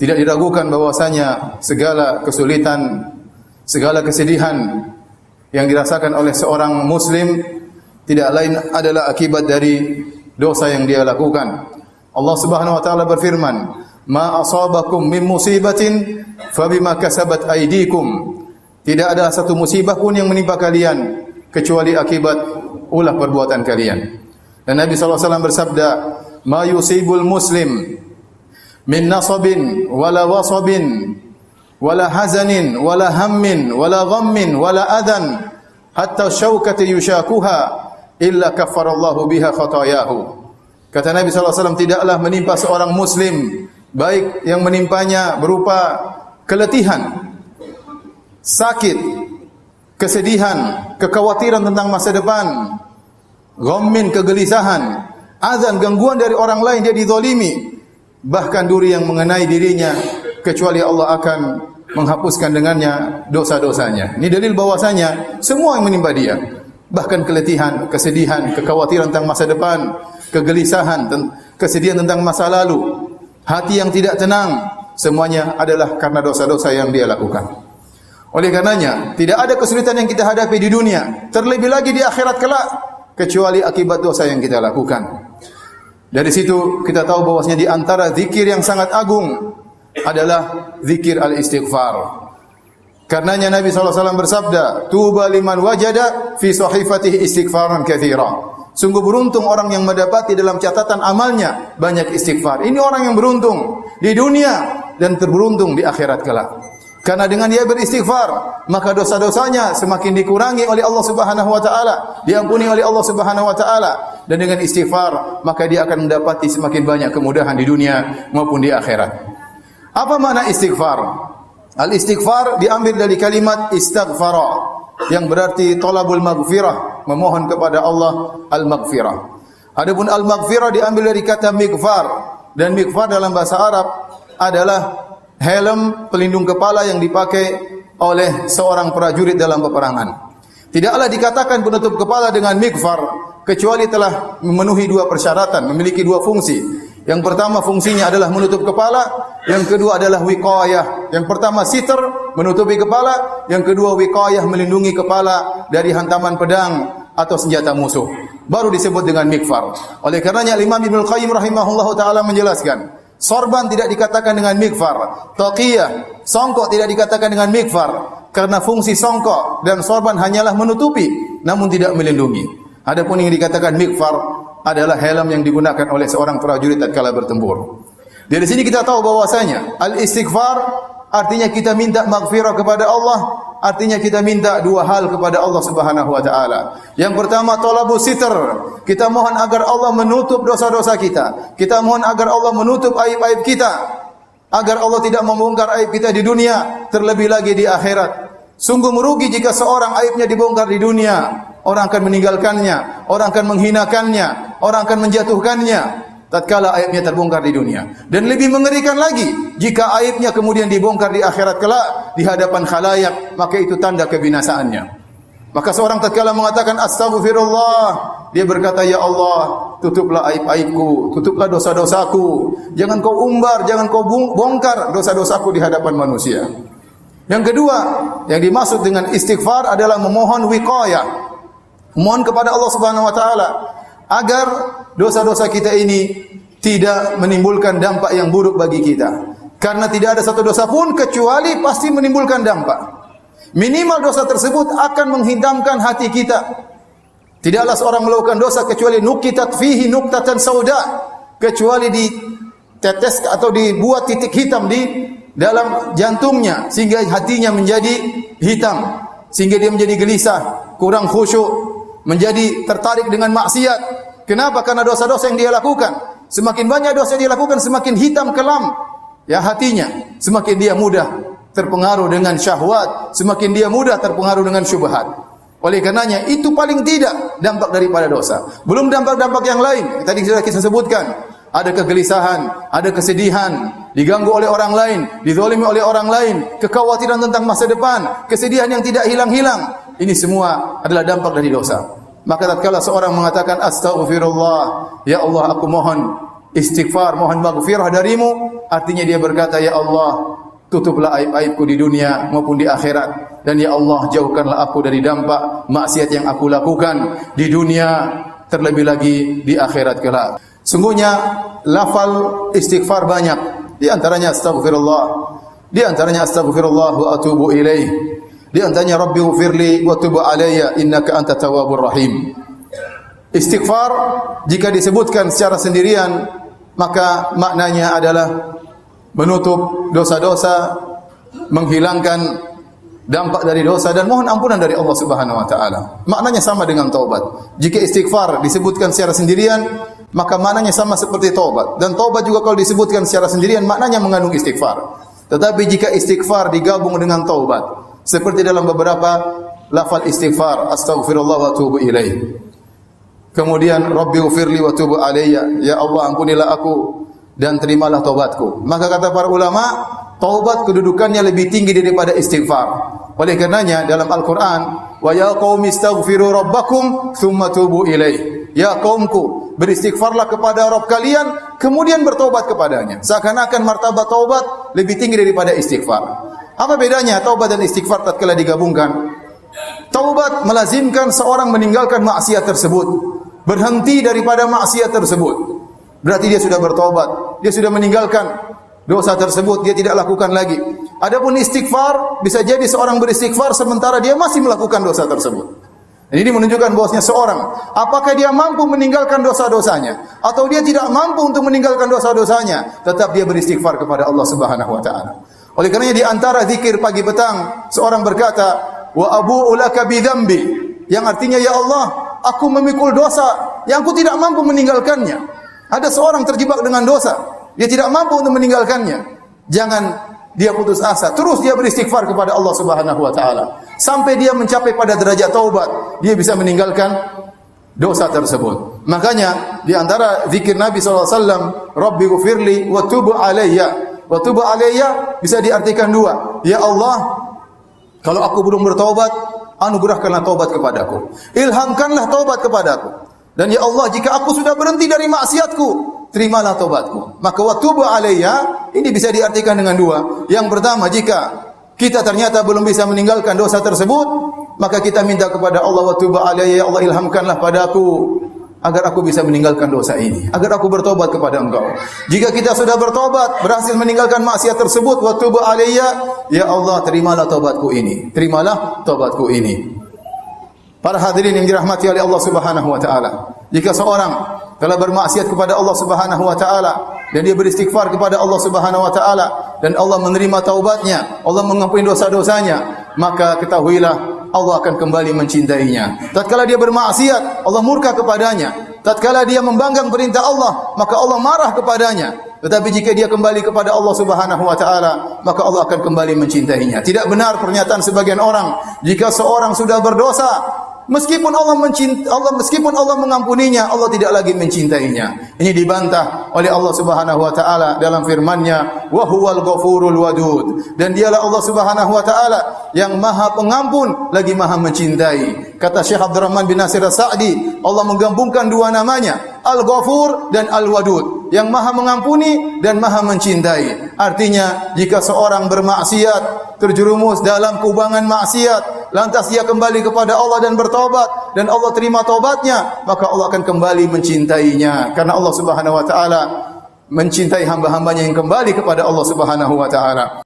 Tidak diragukan bahwasanya segala kesulitan, segala kesedihan yang dirasakan oleh seorang muslim tidak lain adalah akibat dari dosa yang dia lakukan. Allah Subhanahu wa taala berfirman, "Ma asabakum min musibatin fabima kasabat aydikum." Tidak ada satu musibah pun yang menimpa kalian kecuali akibat ulah perbuatan kalian. Dan Nabi sallallahu alaihi wasallam bersabda, "Ma yusibul muslim min nasabin wala wasabin wala hazanin wala hammin wala ghammin wala adhan hatta syaukati yushakuha illa kaffarallahu biha khatayahu." Kata Nabi sallallahu alaihi wasallam, tidaklah menimpa seorang muslim baik yang menimpanya berupa keletihan, sakit, kesedihan, kekhawatiran tentang masa depan, ghammin, kegelisahan, azan, gangguan dari orang lain, dia dizalimi, bahkan duri yang mengenai dirinya, kecuali Allah akan menghapuskan dengannya dosa-dosanya. Ini dalil bahwasanya semua yang menimpa dia, bahkan keletihan, kesedihan, kekhawatiran tentang masa depan, kegelisahan, kesedihan tentang masa lalu, hati yang tidak tenang, semuanya adalah karena dosa-dosa yang dia lakukan. Oleh karenanya, tidak ada kesulitan yang kita hadapi di dunia, terlebih lagi di akhirat kelak, kecuali akibat dosa yang kita lakukan. Dari situ kita tahu bahwasanya di antara zikir yang sangat agung adalah zikir al-istighfar. Karenanya Nabi sallallahu alaihi wasallam bersabda, "Tuba liman wajada fi sahifatihi istighfaran katsira." Sungguh beruntung orang yang mendapati dalam catatan amalnya banyak istighfar. Ini orang yang beruntung di dunia dan terberuntung di akhirat kelak. Karena dengan dia beristighfar, maka dosa-dosanya semakin dikurangi oleh Allah Subhanahu wa taala, diampuni oleh Allah Subhanahu wa taala, dan dengan istighfar maka dia akan mendapati semakin banyak kemudahan di dunia maupun di akhirat. Apa makna istighfar? Al-istighfar diambil dari kalimat istaghfara yang berarti talabul maghfirah, memohon kepada Allah al-maghfirah. Adapun al-maghfirah diambil dari kata mighfar, dan mighfar dalam bahasa Arab adalah helm pelindung kepala yang dipakai oleh seorang prajurit dalam peperangan. Tidaklah dikatakan penutup kepala dengan mighfar kecuali telah memenuhi dua persyaratan, memiliki dua fungsi. Yang pertama fungsinya adalah menutup kepala, yang kedua adalah wiqayah. Yang pertama sitr, menutupi kepala, yang kedua wiqayah, melindungi kepala dari hantaman pedang atau senjata musuh. Baru disebut dengan mighfar. Oleh karenanya Imam Ibnu Qayyim rahimahullahu taala menjelaskan, sorban tidak dikatakan dengan mighfar, taqiyah, songkok tidak dikatakan dengan mighfar, karena fungsi songkok dan sorban hanyalah menutupi namun tidak melindungi. Adapun yang dikatakan mighfar adalah helm yang digunakan oleh seorang prajurit tatkala bertempur. Dari sini kita tahu bahwasanya al-istighfar artinya kita minta maghfirah kepada Allah, artinya kita minta dua hal kepada Allah Subhanahu wa taala. Yang pertama talabu sitr, kita mohon agar Allah menutup dosa-dosa kita. Kita mohon agar Allah menutup aib-aib kita, agar Allah tidak membongkar aib kita di dunia, terlebih lagi di akhirat. Sungguh merugi jika seorang aibnya dibongkar di dunia. Orang akan meninggalkannya, orang akan menghinakannya, orang akan menjatuhkannya tatkala aibnya terbongkar di dunia. Dan lebih mengerikan lagi jika aibnya kemudian dibongkar di akhirat kelak di hadapan khalayak, maka itu tanda kebinasaannya. Maka seorang tatkala mengatakan astaghfirullah, dia berkata, "Ya Allah, tutuplah aib-aibku, tutuplah dosa-dosaku. Jangan kau umbar, jangan kau bongkar dosa-dosaku di hadapan manusia." Yang kedua, yang dimaksud dengan istighfar adalah memohon wiqayah. Mohon kepada Allah Subhanahu wa taala agar dosa-dosa kita ini tidak menimbulkan dampak yang buruk bagi kita. Karena tidak ada satu dosa pun kecuali pasti menimbulkan dampak. Minimal dosa tersebut akan menghitamkan hati kita. Tidaklah seorang melakukan dosa kecuali nukitat fihi nuktatan sauda, kecuali ditetes atau dibuat titik hitam di dalam jantungnya sehingga hatinya menjadi hitam, sehingga dia menjadi gelisah, kurang khusyuk, menjadi tertarik dengan maksiat. Kenapa? Karena dosa-dosa yang dia lakukan. Semakin banyak dosa yang dia lakukan, semakin hitam kelam ya hatinya, semakin dia mudah terpengaruh dengan syahwat, semakin dia mudah terpengaruh dengan syubhat. Oleh karenanya itu paling tidak dampak daripada dosa. Belum dampak-dampak yang lain. Tadi sudah kita sebutkan, ada kegelisahan, ada kesedihan, diganggu oleh orang lain, dizalimi oleh orang lain, kekhawatiran tentang masa depan, kesedihan yang tidak hilang-hilang. Ini semua adalah dampak dari dosa. Maka tatkala seorang mengatakan astaghfirullah, ya Allah aku mohon istighfar, mohon maghfirah darimu, artinya dia berkata, ya Allah, tutuplah aib-aibku di dunia maupun di akhirat, dan ya Allah, jauhkanlah aku dari dampak maksiat yang aku lakukan di dunia, terlebih lagi di akhirat kelak. Sungguhnya lafal istighfar banyak, di antaranya astaghfirullah, di antaranya astaghfirullah wa atubu ilaih, di antaranya rabbi ighfirli wa tub alayya innaka antat tawwabur rahim. Istighfar jika disebutkan secara sendirian maka maknanya adalah menutup dosa-dosa, menghilangkan dampak dari dosa dan mohon ampunan dari Allah Subhanahu wa taala. Maknanya sama dengan taubat. Jika istighfar disebutkan secara sendirian, maka maknanya sama seperti taubat. Dan taubat juga kalau disebutkan secara sendirian maknanya mengandung istighfar. Tetapi jika istighfar digabung dengan taubat, seperti dalam beberapa lafaz istighfar, astaghfirullah wa atubu ilaih. Kemudian rabbi ighfirli wa tub alayya, ya Allah ampunilah aku dan terimalah taubatku. Maka kata para ulama, taubat kedudukannya lebih tinggi daripada istighfar. Oleh karenanya dalam Al-Qur'an, wa ya qaumi astaghfiru rabbakum tsumma tubu ilaih. Ya kaumku, beristighfarlah kepada Rabb kalian kemudian bertobat kepadanya. Seakan-akan martabat taubat lebih tinggi daripada istighfar. Apa bedanya taubat dan istighfar tatkala digabungkan? Taubat melazimkan seorang meninggalkan maksiat tersebut, berhenti daripada maksiat tersebut. Berarti dia sudah bertobat, dia sudah meninggalkan dosa tersebut, dia tidak lakukan lagi. Adapun istighfar, bisa jadi seorang beristighfar sementara dia masih melakukan dosa tersebut. Dan ini menunjukkan bahwasanya seorang, apakah dia mampu meninggalkan dosa-dosanya atau dia tidak mampu untuk meninggalkan dosa-dosanya, tetap dia beristighfar kepada Allah Subhanahu wa taala. Oleh karenanya di antara zikir pagi petang, seorang berkata, wa abu'u laka bi dzambi, yang artinya ya Allah, aku memikul dosa yang aku tidak mampu meninggalkannya. Ada seorang terjebak dengan dosa, dia tidak mampu untuk meninggalkannya. Jangan dia putus asa, terus dia beristighfar kepada Allah Subhanahu wa taala sampai dia mencapai pada derajat taubat, dia bisa meninggalkan dosa tersebut. Makanya di antara zikir Nabi sallallahu alaihi wasallam, rabbi ighfirli wa tub alayya. Wa tub alayya bisa diartikan dua. Ya Allah, kalau aku belum bertaubat, anugerahkanlah taubat kepadaku. Ilhamkanlah taubat kepadaku. Dan ya Allah, jika aku sudah berhenti dari maksiatku, terimalah taubatku. Maka wa tub alayya ini bisa diartikan dengan dua. Yang pertama, jika kita ternyata belum bisa meninggalkan dosa tersebut, maka kita minta kepada Allah, wa tub alayya, ya Allah ilhamkanlah padaku agar aku bisa meninggalkan dosa ini, agar aku bertobat kepada Engkau. Jika kita sudah bertobat, berhasil meninggalkan maksiat tersebut, wa tub alayya, ya Allah terimalah taubatku ini, terimalah taubatku ini. Para hadirin yang dirahmati oleh Allah Subhanahu wa taala, jika seorang telah bermaksiat kepada Allah Subhanahu wa taala dan dia beristighfar kepada Allah Subhanahu wa taala dan Allah menerima taubatnya, Allah mengampuni dosa-dosanya, maka ketahuilah Allah akan kembali mencintainya. Tatkala dia bermaksiat, Allah murka kepadanya. Tatkala dia membanggang perintah Allah, maka Allah marah kepadanya. Tetapi jika dia kembali kepada Allah Subhanahu wa taala, maka Allah akan kembali mencintainya. Tidak benar pernyataan sebagian orang, jika seorang sudah berdosa, meskipun Allah mengampuninya, Allah tidak lagi mencintainya. Ini dibantah oleh Allah Subhanahu wa taala dalam firman-Nya, wa huwal ghafurul wadud. Dan dialah Allah Subhanahu wa taala yang Maha Pengampun lagi Maha Mencintai. Kata Syekh Abdurrahman bin Nasir As-Sa'di, Allah menggabungkan dua namanya, Al-Ghafur dan Al-Wadud, yang Maha Mengampuni dan Maha Mencintai. Artinya, jika seorang bermaksiat, terjerumus dalam kubangan maksiat, lantas dia kembali kepada Allah dan bertobat, dan Allah terima taubatnya, maka Allah akan kembali mencintainya. Karena Allah Subhanahu wa taala mencintai hamba-hambanya yang kembali kepada Allah Subhanahu wa taala.